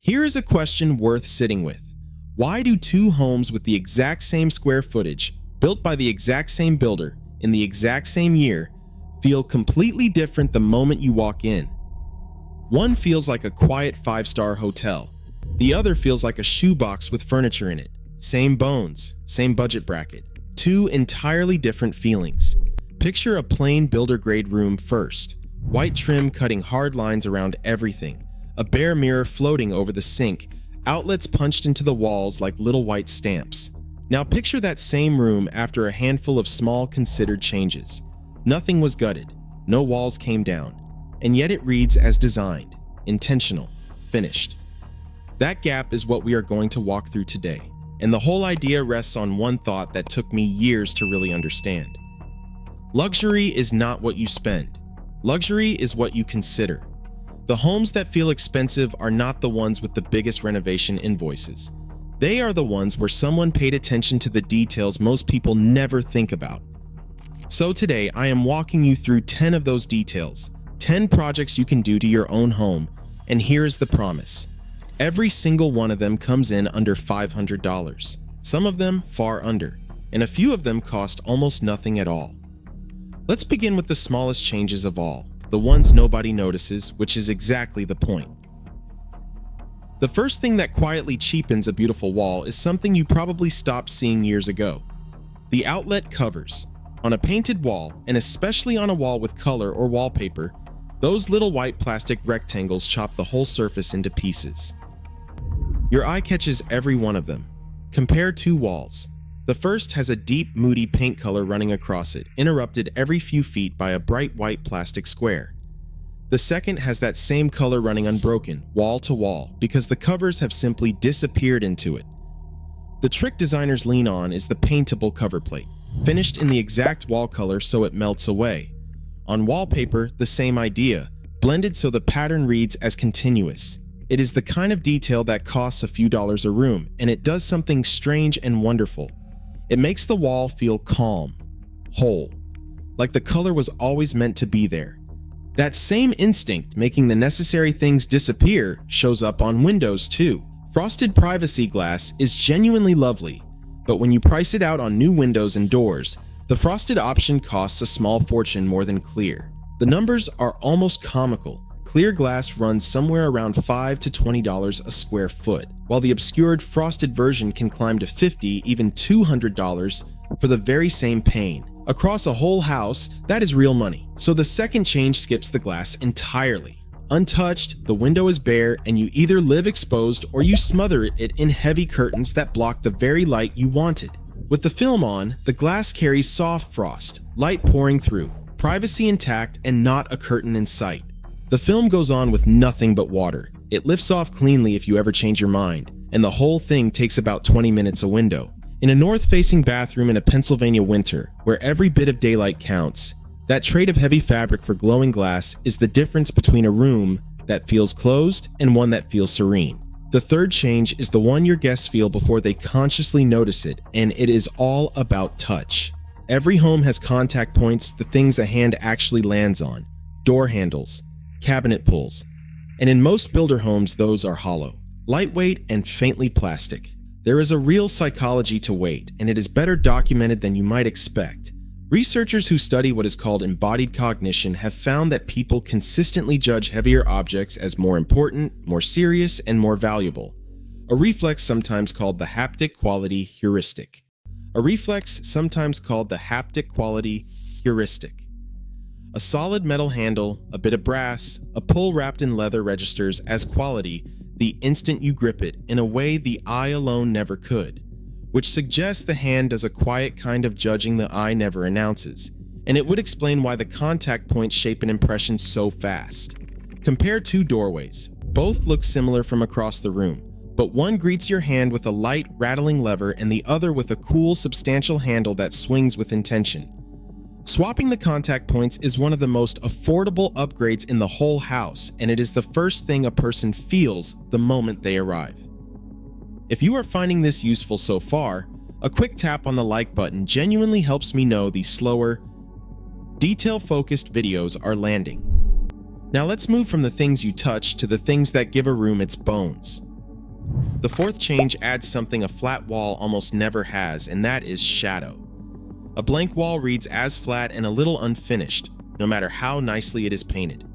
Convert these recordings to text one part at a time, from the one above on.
Here is a question worth sitting with. Why do two homes with the exact same square footage, built by the exact same builder, in the exact same year, feel completely different the moment you walk in? One feels like a quiet five-star hotel. The other feels like a shoebox with furniture in it. Same bones, same budget bracket. Two entirely different feelings. Picture a plain builder-grade room first. White trim cutting hard lines around everything. A bare mirror floating over the sink. Outlets punched into the walls like little white stamps. Now picture that same room after a handful of small considered changes. Nothing was gutted. No walls came down. And yet it reads as designed, intentional, finished. That gap is what we are going to walk through today. And the whole idea rests on one thought that took me years to really understand. Luxury is not what you spend. Luxury is what you consider. The homes that feel expensive are not the ones with the biggest renovation invoices. They are the ones where someone paid attention to the details most people never think about. So today, I am walking you through 10 of those details, 10 projects you can do to your own home, and here is the promise. Every single one of them comes in under $500. Some of them far under, and a few of them cost almost nothing at all. Let's begin with the smallest changes of all, the ones nobody notices, which is exactly the point. The first thing that quietly cheapens a beautiful wall is something you probably stopped seeing years ago. The outlet covers. On a painted wall, and especially on a wall with color or wallpaper, those little white plastic rectangles chop the whole surface into pieces. Your eye catches every one of them. Compare two walls. The first has a deep, moody paint color running across it, interrupted every few feet by a bright white plastic square. The second has that same color running unbroken, wall to wall, because the covers have simply disappeared into it. The trick designers lean on is the paintable cover plate, finished in the exact wall color so it melts away. On wallpaper, the same idea, blended so the pattern reads as continuous. It is the kind of detail that costs a few dollars a room, and it does something strange and wonderful. It makes the wall feel calm, whole, like the color was always meant to be there. That same instinct making the necessary things disappear shows up on windows too. Frosted privacy glass is genuinely lovely, but when you price it out on new windows and doors, the frosted option costs a small fortune more than clear. The numbers are almost comical. Clear glass runs somewhere around $5 to $20 a square foot, while the obscured frosted version can climb to $50, even $200 for the very same pane. Across a whole house, that is real money. So the second change skips the glass entirely. Untouched, the window is bare, and you either live exposed or you smother it in heavy curtains that block the very light you wanted. With the film on, the glass carries soft frost, light pouring through, privacy intact, and not a curtain in sight. The film goes on with nothing but water. It lifts off cleanly if you ever change your mind, and the whole thing takes about 20 minutes a window. In a north-facing bathroom in a Pennsylvania winter, where every bit of daylight counts, that trade of heavy fabric for glowing glass is the difference between a room that feels closed and one that feels serene. The third change is the one your guests feel before they consciously notice it, and it is all about touch. Every home has contact points, the things a hand actually lands on. Door handles, cabinet pulls, and in most builder homes those are hollow, lightweight, and faintly plastic. There is a real psychology to weight, and it is better documented than you might expect. Researchers who study what is called embodied cognition have found that people consistently judge heavier objects as more important, more serious, and more valuable. A reflex sometimes called the haptic quality heuristic. A solid metal handle, a bit of brass, a pull wrapped in leather registers as quality the instant you grip it in a way the eye alone never could, which suggests the hand does a quiet kind of judging the eye never announces, and it would explain why the contact points shape an impression so fast. Compare two doorways. Both look similar from across the room, but one greets your hand with a light, rattling lever and the other with a cool, substantial handle that swings with intention. Swapping the contact points is one of the most affordable upgrades in the whole house, and it is the first thing a person feels the moment they arrive. If you are finding this useful so far, a quick tap on the like button genuinely helps me know these slower, detail-focused videos are landing. Now let's move from the things you touch to the things that give a room its bones. The fourth change adds something a flat wall almost never has, and that is shadow. A blank wall reads as flat and a little unfinished, no matter how nicely it is painted.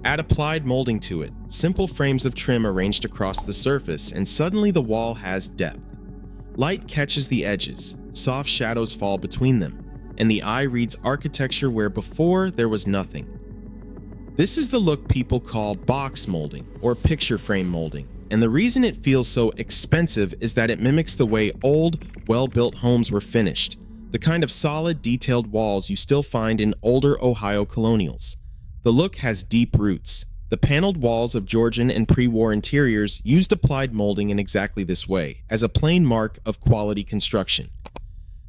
Add applied molding to it, simple frames of trim arranged across the surface, and suddenly the wall has depth. Light catches the edges, soft shadows fall between them, and the eye reads architecture where before there was nothing. This is the look people call box molding or picture frame molding, and the reason it feels so expensive is that it mimics the way old, well-built homes were finished, the kind of solid, detailed walls you still find in older Ohio colonials. The look has deep roots. The paneled walls of Georgian and pre-war interiors used applied molding in exactly this way, as a plain mark of quality construction.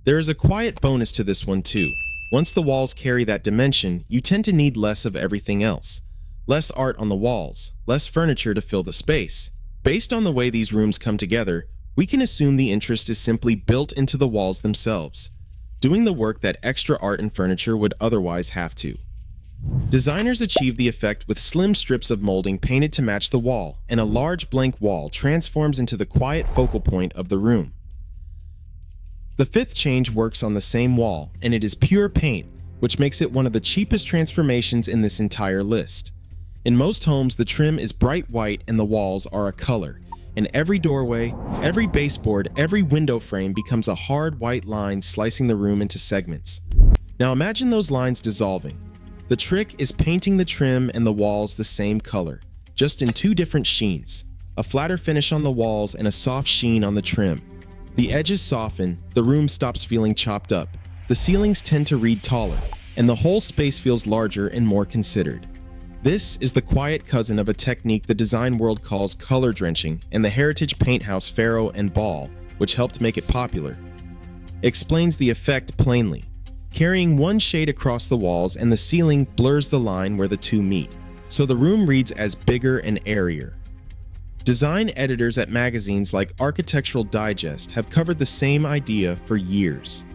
There is a quiet bonus to this one too. Once the walls carry that dimension, you tend to need less of everything else. Less art on the walls, less furniture to fill the space. Based on the way these rooms come together, we can assume the interest is simply built into the walls themselves, doing the work that extra art and furniture would otherwise have to. Designers achieve the effect with slim strips of molding painted to match the wall, and a large blank wall transforms into the quiet focal point of the room. The fifth change works on the same wall, and it is pure paint, which makes it one of the cheapest transformations in this entire list. In most homes, the trim is bright white and the walls are a color, and every doorway, every baseboard, every window frame becomes a hard white line slicing the room into segments. Now imagine those lines dissolving. The trick is painting the trim and the walls the same color, just in two different sheens, a flatter finish on the walls and a soft sheen on the trim. The edges soften, the room stops feeling chopped up, the ceilings tend to read taller, and the whole space feels larger and more considered. This is the quiet cousin of a technique the design world calls color drenching, and the heritage paint house Farrow and Ball, which helped make it popular, explains the effect plainly. Carrying one shade across the walls and the ceiling blurs the line where the two meet, so the room reads as bigger and airier. Design editors at magazines like Architectural Digest have covered the same idea for years.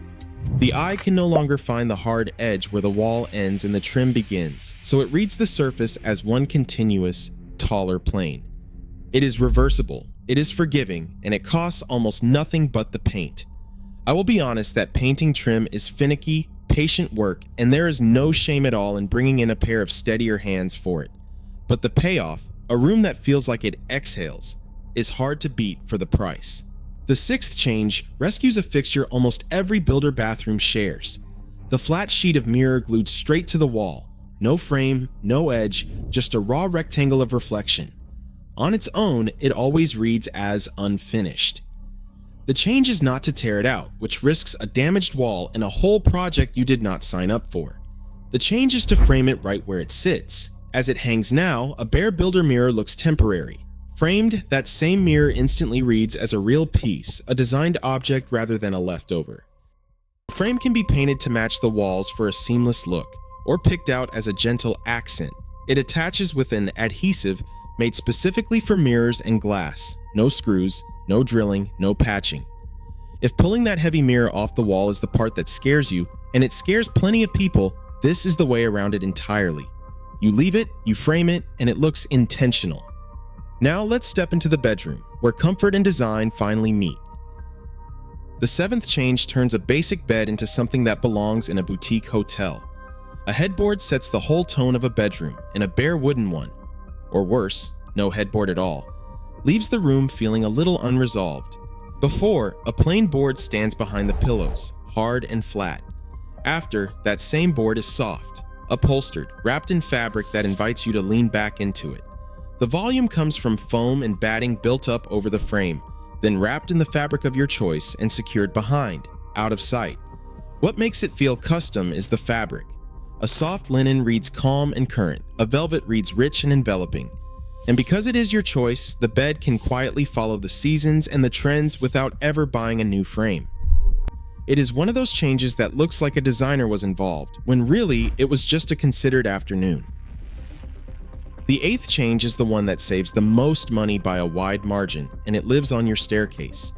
The eye can no longer find the hard edge where the wall ends and the trim begins, so it reads the surface as one continuous, taller plane. It is reversible, it is forgiving, and it costs almost nothing but the paint. I will be honest that painting trim is finicky, patient work, and there is no shame at all in bringing in a pair of steadier hands for it. But the payoff, a room that feels like it exhales, is hard to beat for the price. The sixth change rescues a fixture almost every builder bathroom shares. The flat sheet of mirror glued straight to the wall. No frame, no edge, just a raw rectangle of reflection. On its own, it always reads as unfinished. The change is not to tear it out, which risks a damaged wall and a whole project you did not sign up for. The change is to frame it right where it sits. As it hangs now, a bare builder mirror looks temporary. Framed, that same mirror instantly reads as a real piece, a designed object rather than a leftover. The frame can be painted to match the walls for a seamless look, or picked out as a gentle accent. It attaches with an adhesive made specifically for mirrors and glass. No screws, no drilling, no patching. If pulling that heavy mirror off the wall is the part that scares you, and it scares plenty of people, this is the way around it entirely. You leave it, you frame it, and it looks intentional. Now let's step into the bedroom, where comfort and design finally meet. The seventh change turns a basic bed into something that belongs in a boutique hotel. A headboard sets the whole tone of a bedroom, and a bare wooden one, or worse, no headboard at all, leaves the room feeling a little unresolved. Before, a plain board stands behind the pillows, hard and flat. After, that same board is soft, upholstered, wrapped in fabric that invites you to lean back into it. The volume comes from foam and batting built up over the frame, then wrapped in the fabric of your choice and secured behind, out of sight. What makes it feel custom is the fabric. A soft linen reads calm and current, a velvet reads rich and enveloping. And because it is your choice, the bed can quietly follow the seasons and the trends without ever buying a new frame. It is one of those changes that looks like a designer was involved, when really it was just a considered afternoon. The eighth change is the one that saves the most money by a wide margin, and it lives on your staircase.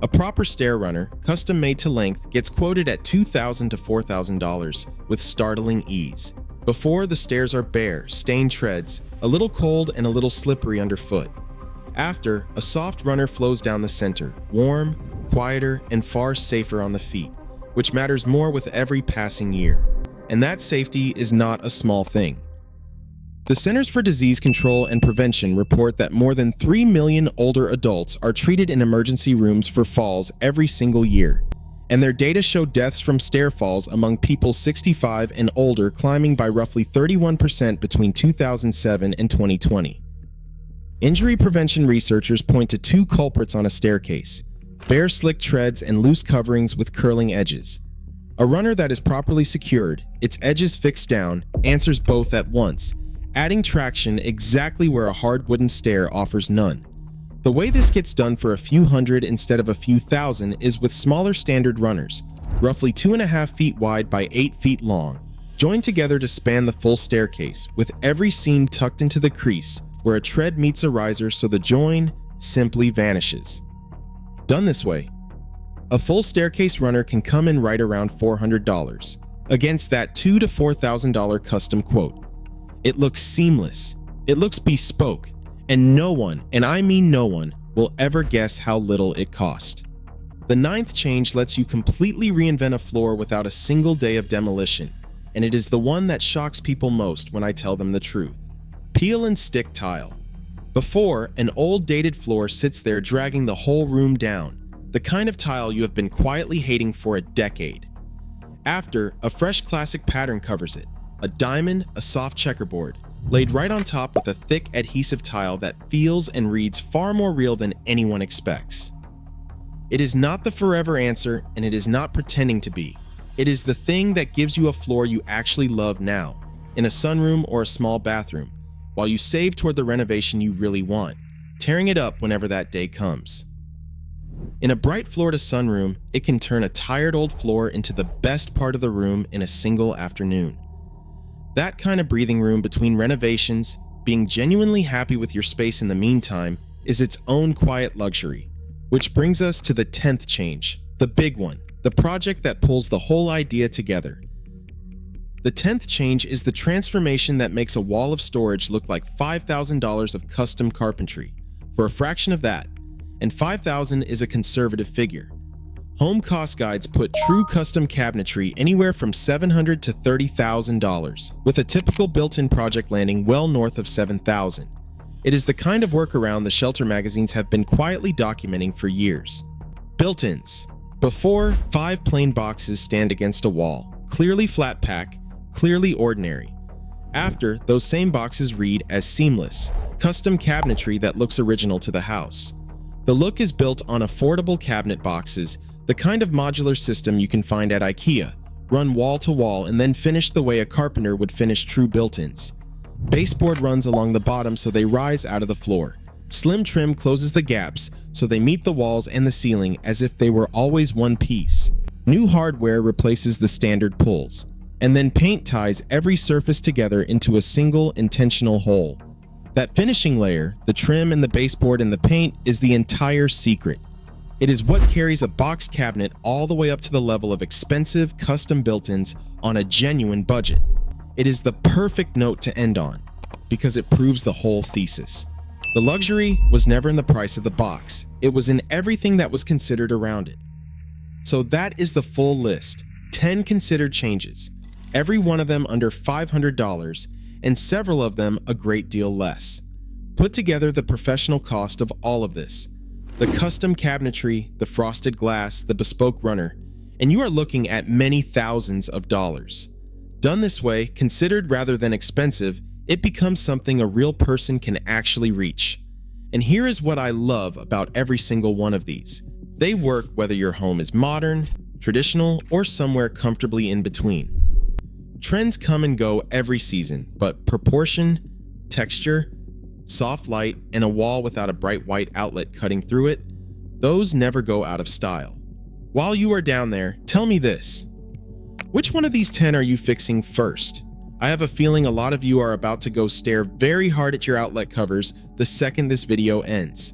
A proper stair runner, custom made to length, gets quoted at $2,000 to $4,000 with startling ease. Before, the stairs are bare, stained treads, a little cold and a little slippery underfoot. After, a soft runner flows down the center, warm, quieter, and far safer on the feet, which matters more with every passing year. And that safety is not a small thing. The Centers for Disease Control and Prevention report that more than 3 million older adults are treated in emergency rooms for falls every single year, and their data show deaths from stair falls among people 65 and older climbing by roughly 31% between 2007 and 2020. Injury prevention researchers point to two culprits on a staircase: bare slick treads and loose coverings with curling edges. A runner that is properly secured, its edges fixed down, answers both at once, adding traction exactly where a hard wooden stair offers none. The way this gets done for a few hundred instead of a few thousand is with smaller standard runners, roughly 2.5 feet wide by 8 feet long, joined together to span the full staircase, with every seam tucked into the crease where a tread meets a riser so the join simply vanishes. Done this way, a full staircase runner can come in right around $400, against that $2,000 to $4,000 custom quote. It looks seamless, it looks bespoke, and no one, and I mean no one, will ever guess how little it cost. The ninth change lets you completely reinvent a floor without a single day of demolition, and it is the one that shocks people most when I tell them the truth. Peel and stick tile. Before, an old dated floor sits there dragging the whole room down, the kind of tile you have been quietly hating for a decade. After, a fresh classic pattern covers it, a diamond, a soft checkerboard, laid right on top with a thick adhesive tile that feels and reads far more real than anyone expects. It is not the forever answer, and it is not pretending to be. It is the thing that gives you a floor you actually love now, in a sunroom or a small bathroom, while you save toward the renovation you really want, tearing it up whenever that day comes. In a bright Florida sunroom, it can turn a tired old floor into the best part of the room in a single afternoon. That kind of breathing room between renovations, being genuinely happy with your space in the meantime, is its own quiet luxury. Which brings us to the 10th change, the big one, the project that pulls the whole idea together. The 10th change is the transformation that makes a wall of storage look like $5,000 of custom carpentry, for a fraction of that, and $5,000 is a conservative figure. Home cost guides put true custom cabinetry anywhere from $700 to $30,000, with a typical built-in project landing well north of $7,000. It is the kind of workaround the shelter magazines have been quietly documenting for years. Built-ins. Before, 5 plain boxes stand against a wall, clearly flat pack, clearly ordinary. After, those same boxes read as seamless, custom cabinetry that looks original to the house. The look is built on affordable cabinet boxes, the kind of modular system you can find at IKEA, run wall to wall and then finish the way a carpenter would finish true built-ins. Baseboard runs along the bottom so they rise out of the floor. Slim trim closes the gaps so they meet the walls and the ceiling as if they were always one piece. New hardware replaces the standard pulls, and then paint ties every surface together into a single intentional whole. That finishing layer, the trim and the baseboard and the paint, is the entire secret. It is what carries a boxed cabinet all the way up to the level of expensive custom built-ins on a genuine budget. It is the perfect note to end on, because it proves the whole thesis. The luxury was never in the price of the box, it was in everything that was considered around it. So that is the full list, 10 considered changes, every one of them under $500, and several of them a great deal less. Put together the professional cost of all of this, the custom cabinetry, the frosted glass, the bespoke runner, and you are looking at many thousands of dollars. Done this way, considered rather than expensive, it becomes something a real person can actually reach. And here is what I love about every single one of these. They work whether your home is modern, traditional, or somewhere comfortably in between. Trends come and go every season, but proportion, texture, soft light, and a wall without a bright white outlet cutting through it, those never go out of style. While you are down there, tell me this. Which one of these 10 are you fixing first? I have a feeling a lot of you are about to go stare very hard at your outlet covers the second this video ends.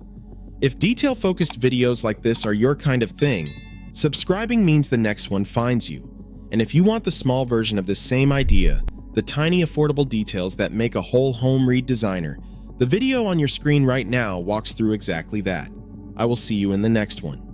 If detail-focused videos like this are your kind of thing, subscribing means the next one finds you. And if you want the small version of this same idea, the tiny affordable details that make a whole home read designer, The video on your screen right now walks through exactly that. I will see you in the next one.